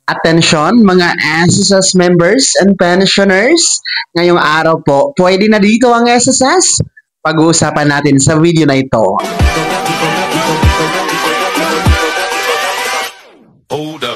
Attention mga SSS members and pensioners. Ngayong araw po, pwede na dito ang SSS. Pag-uusapan natin sa video na ito. Hold up.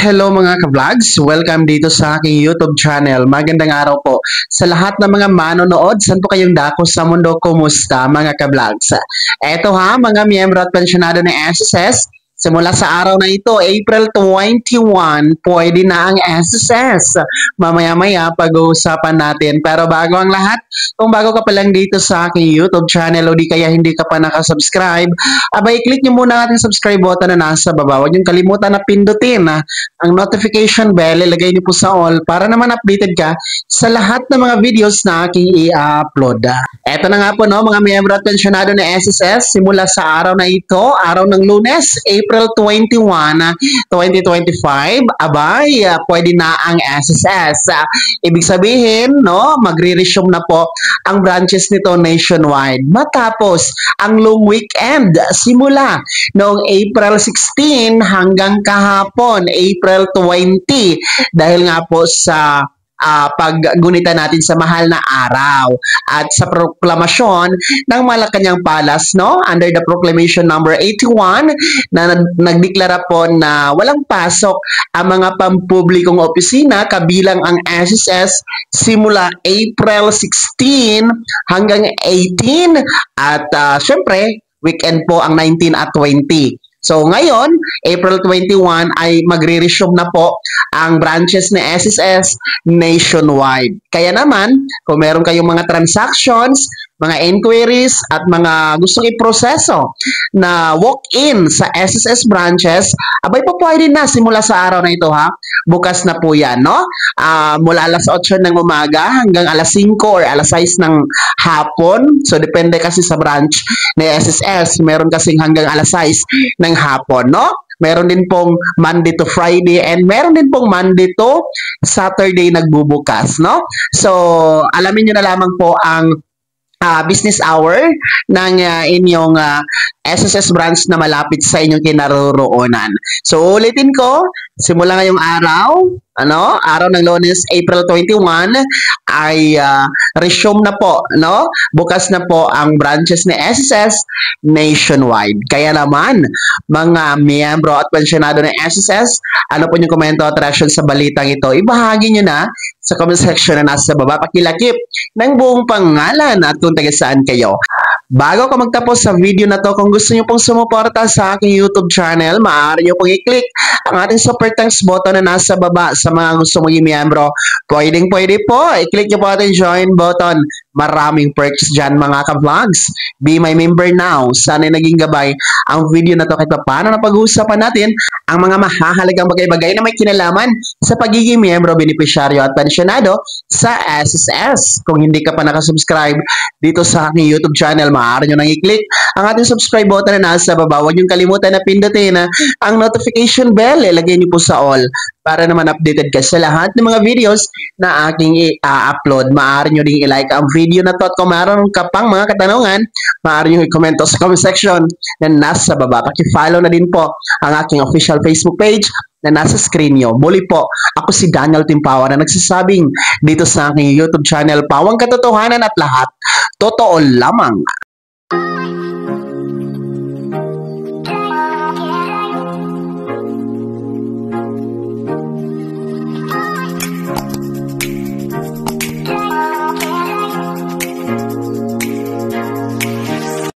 Hello mga ka-vlogs! Welcome dito sa aking YouTube channel. Magandang araw po sa lahat ng mga manonood. Saan po kayong dako sa mundo? Kumusta mga ka-vlogs? Eto ha, mga miyembro at pensyonado ng SSS. Simula sa araw na ito, April 21, pwede na ang SSS. Mamaya-maya pag-uusapan natin. Pero bago ang lahat, kung bago ka pa lang dito sa aking YouTube channel o di kaya hindi ka pa nakasubscribe, abay click nyo muna ang ating subscribe button na nasa baba. Huwag nyo kalimutan na pindutin ang notification bell. Ilagay nyo po sa all para naman updated ka sa lahat ng mga videos na aking i-upload. Eto na nga po no, mga miyembro at pensyonado ng SSS. Simula sa araw na ito, araw ng Lunes, April 21, 2025, abay, pwede na ang SSS. Ibig sabihin, no, magre-resume na po ang branches nito nationwide. Matapos ang long weekend, simula noong April 16 hanggang kahapon, April 20, dahil nga po sa paggunita natin sa mahal na araw at sa proklamasyon ng Malacanang Palace, no, under the proclamation number 81 na nagdeklara po na walang pasok ang mga pampublikong opisina kabilang ang SSS simula April 16 hanggang 18 at syempre weekend po ang 19 at 20. So ngayon, April 21 ay magre-resume na po ang branches ni SSS nationwide. Kaya naman, kung meron kayong mga transactions, mga inquiries at mga gustong iproseso na walk-in sa SSS branches, abay po pwede na simula sa araw na ito ha. Bukas na po yan, no? Mula alas 8 ng umaga hanggang alas 5 or alas 6 ng hapon. So depende kasi sa branch ni SSS. Meron kasing hanggang alas 6 ng hapon, no? Meron din pong Monday to Friday and meron din pong Monday to Saturday nagbubukas, no? So, alamin nyo na lamang po ang business hour ng inyong SSS branch na malapit sa inyong kinaroroonan. So, ulitin ko, simula ngayong araw, araw ng Lunes, April 21, ay resume na po, no? Bukas na po ang branches ni SSS nationwide. Kaya naman, mga miyembro at pensyonado ng SSS, ano po yung komento at reaction sa balitang ito? Ibahagi nyo na sa comment section na nasa baba. Pakilakip ng buong pangalan at kung taga saan kayo. Bago ko magtapos sa video na to, kung gusto nyo pong sumuporta sa aking YouTube channel, maaari nyo pong i-click ang ating super thanks button na nasa baba sa mga gusto maging miyembro. Pwede po, i-click nyo po ating join button. Maraming perks dyan mga ka-vlogs. Be my member now. Sana naging gabay ang video na to kahit paano na pag-uusapan natin ang mga mahahalagang bagay-bagay na may kinalaman sa pagiging miyembro, benepisyaryo at pensyonado sa SSS. Kung hindi ka pa nakasubscribe dito sa aking YouTube channel, maaari nyo nang i-click ang ating subscribe button na nasa baba. Huwag nyo kalimutan na pindutin ang notification bell. Ilagay nyo po sa all para naman updated ka sa lahat ng mga videos na aking i-upload. Maaari nyo din i-like ang video na to at kung meron ka pang mga katanungan, maaari nyo i-comment sa comment section na nasa baba. Paki-follow na din po ang aking official Facebook page na nasa screen nyo. Muli po, ako si Daniel Timpawa na nagsasabing dito sa aking YouTube channel, Pawang Katotohanan at lahat, totoo lamang.